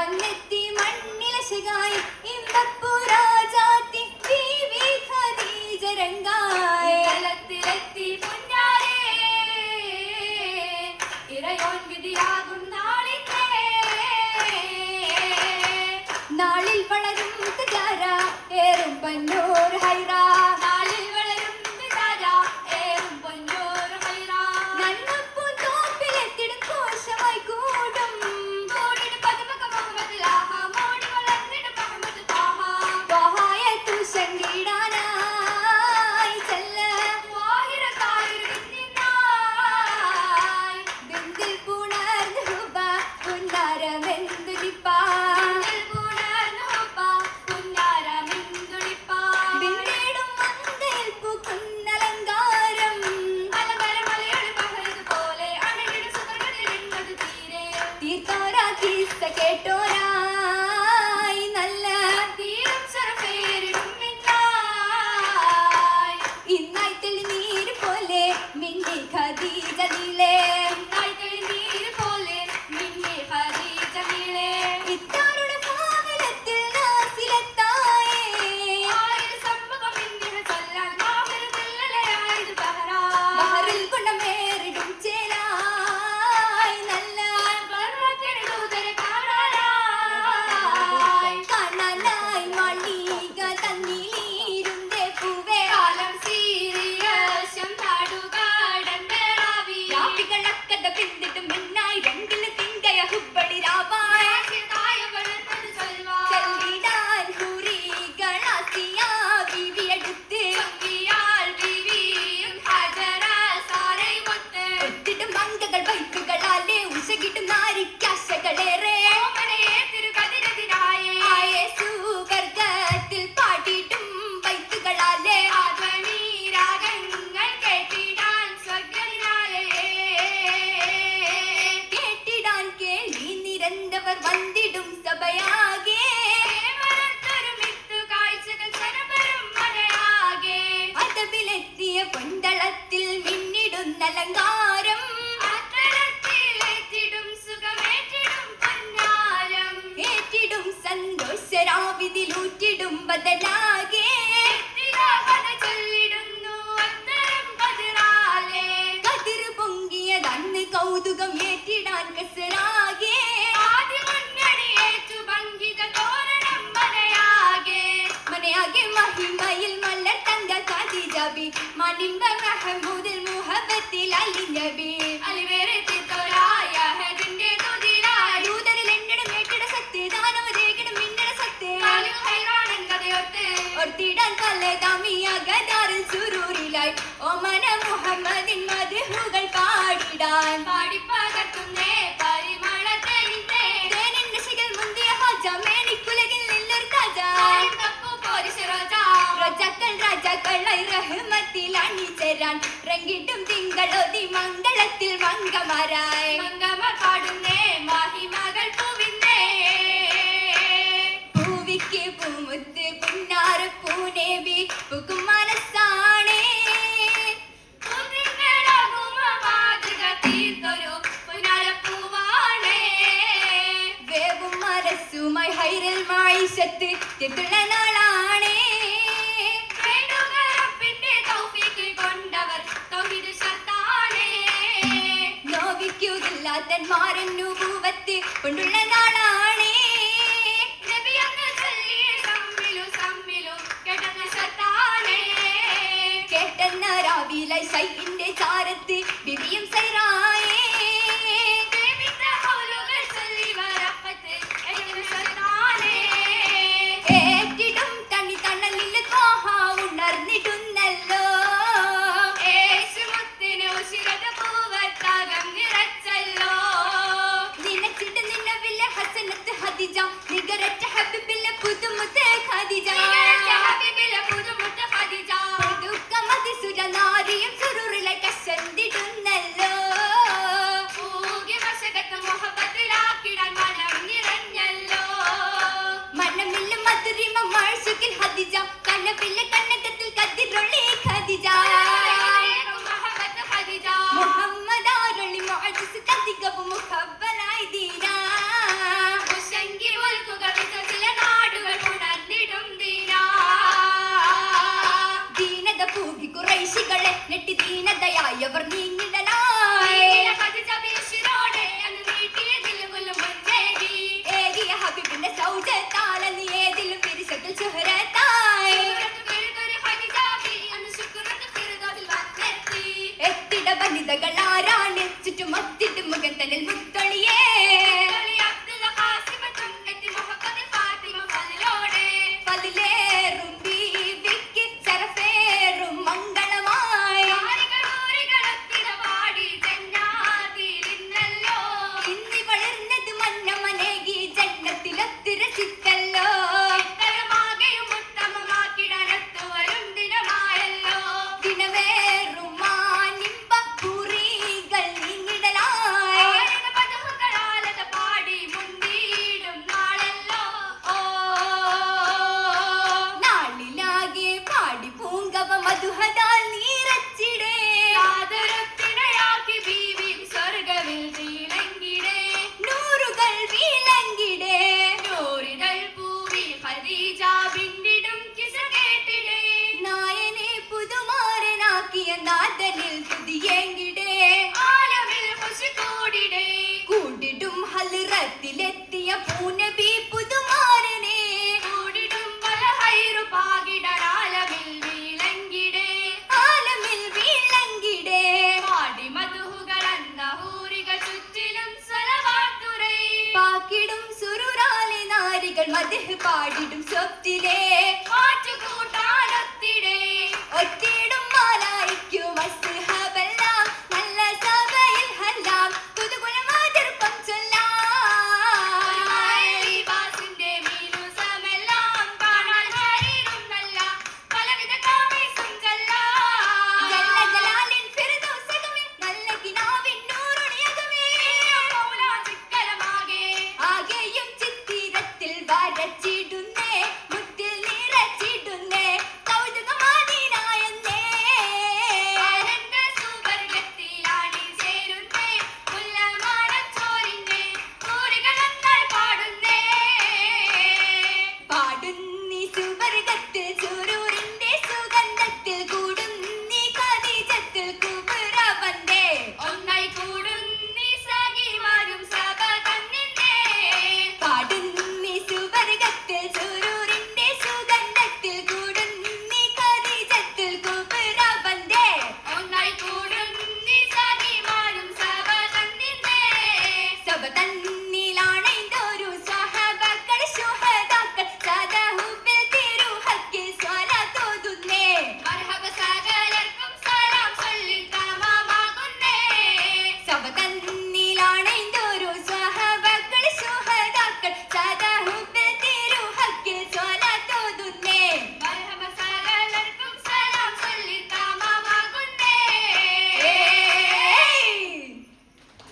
വന്നെത്തി മണ്ണിലശകായി ഇമ്പപ്പുരാജാത്തി ബീവി ഖദീജ രംഗായി തലത്തിലെത്തി പുന്നാരേ ഇറയോൻ വിധിയാകും നാളിന്റെ നാളിൽ വളരും തജാര ഏറും പന്നൂർ ഹൈറ നാളിൽ വളരും വിതാര ഏറും പൊന്നൂർ ഹൈറ നന്മപ്പൂ തോപ്പിലെത്തിടും കോശമായി കൂടും കൂടിട് പതുമക മുഹമ്മദ് ലാഹ മോടി വളർന്നിട് മുഹമ്മദ് താഹ വഹായത്തു ശങ്കിടാനായി ചെല്ല വാഹിര കാലിൽ നിന്നായി ബിന്ദിൽ പുണർന്നു ഹുബ പുന്നാരമെന്തുലിപ്പാ ബിന്ദിടും മങ്കയിൽ പൂക്കുന്നലങ്കാരം തീർത്തോരാ കീസ്സ കേട്ടോരായി നല്ല ഇന്നായി തെളിനീര് പോലെ മിന്നി ഖദീജ നീലേ ഇത്താരുടെ ഭാവനത്തിൽ നാസിലെത്തായേ ബഹറിൽ ഗുണമേറിടും ചേലായി നല്ല കാണാനായി മാളിക തന്നിലിരുന്നേ പൂവേ രാവികളക്കത പിന്നിട്ടും മിന്നായി രണ്ടില് തിങ്കയ ഹുബ്ബളി രാവായി ചെല്ലിടാൻ ഹുറികളാസിയ ബീവിയെടുത്ത് ഒത്തിടും മങ്കകൾ വൈക്കുകളാലേ ഉശകിട്ടും നാരിക്കാശകളേറെ ആയേ സുവർഗത്തിൽ പാടിയിട്ടും വൈക്കുകളാലേ കേട്ടിടാൻ കേളി നിരന്തവർ വന്നിടും സഭയാകെ അതവിലെത്തിയ പൊന്തളത്തിൽ മിന്നിടുന്ന അലങ്കാരം ഏറ്റിടും സന്തോഷരാവിതിലൂറ്റിടും ബദലാകെ കതിർ പൊങ്ങിയതന്ന് കൗതുകം ഏറ്റിടാൻ കസറാകെ മനയാകെ മഹിമയിൽ മല്ലർ തങ്ക ഖദീജബി മണിമ്പ മഹമൂദിൽ മുഹബത്തിൽ അലിഞ്ഞബി ദൂതരിൽ എണ്ണിടം ഏറ്റിട സത്ത് ദാനവരേകിടം മിന്നട സത്ത് ഒർത്തിടാൻ പലതാമിയ ഗദാറിൽ സുരൂരിലായി ഓമന മുഹമ്മദിൻ മദ്ഹുകൾ പാടിടാൻ തേനിന്റെ ശിഖൽ മുന്തിയ ഹാജ മേനിക്കുലകിൽ നില്ലൊരു താജ രാജാക്കളായി റഹ്മത്തിൽ അണിചേരാൻ റങ്കിട്ടും തിങ്കളോതി മംഗളത്തിൽ മംഗമാരായി പൂവിക്ക് പൂമുത്ത് പുന്നാറ് പൂനേബി പൂക്കും മനസ്സാണേ വേവും മനസ്സുമായി ഹൈറൽ മായിഷത്ത് തിട്ടുള്ള നാളാണേ നോവിക്കുകില്ലാത്തന്മാരെന്നു പൂവത്ത് കൊണ്ടുള്ള നാളാണേ കേട്ടെന്ന രാവിലെ സൈന്റെ ചാരത്ത് ബിബിയും സൈറായേ ഏറ്റിടും തണി തണലിൽ ത്വാഹ ഉണർന്നിടുന്നല്ലോ നിനച്ചിട്ട് നിന്നവില്ല ഹസനത്ത് ഹദിജ നികരറ്റ ഹബിബിലെ പുതുമുത്ത് ഖദീജ പുതുക്കമതി സുരനാരിയും സുരൂറിലെ കശന്തിടുന്നല്ലോ പൂകി കുറൈശികളെ നെട്ടി ദീനതയായവർ നീങ്ങിടലായി ഏകിയ ഹബീബിന്റെ സൗജത്താലെന്ന് ഏതിലും പിരിശത്തിൽ ചുഹരത്തായി എത്തിട വനിതകൾ ആരാണ് ചുറ്റുമൊത്തിട്ട് മുഖം തന്നിൽ മുത്തൊളിയേ പതിലേറും ബീവിക്ക് ശരഫേറും മംഗളമായി ഇന്നി വളർന്നത് മന്നമനേകി ജന്നത്തിലൊത്തി രസിക്കല്ലോ ദിനവേറും മാനിമ്പ കുറികൾ നീങ്ങിടലായി നാളിലാകെ പാടി പൂങ്കവ മധുഹതാൽ നീറച്ചിടേ നൂറുകൾ വീളങ്കിടേ നായനെ പുതുമാരനാക്കിയ നാഥനിൽ തുതിയെങ്കിടേ കൂടിടും ഹൽറത്തിലെത്തിയ പൂനബി പുതുമാരനെ ആലമിൽ വീളങ്കിടേ പാക്കിടും സുരുറാലെ നാരികൾ മദ്ഹ് പാടിടും സ്വത്തിലേ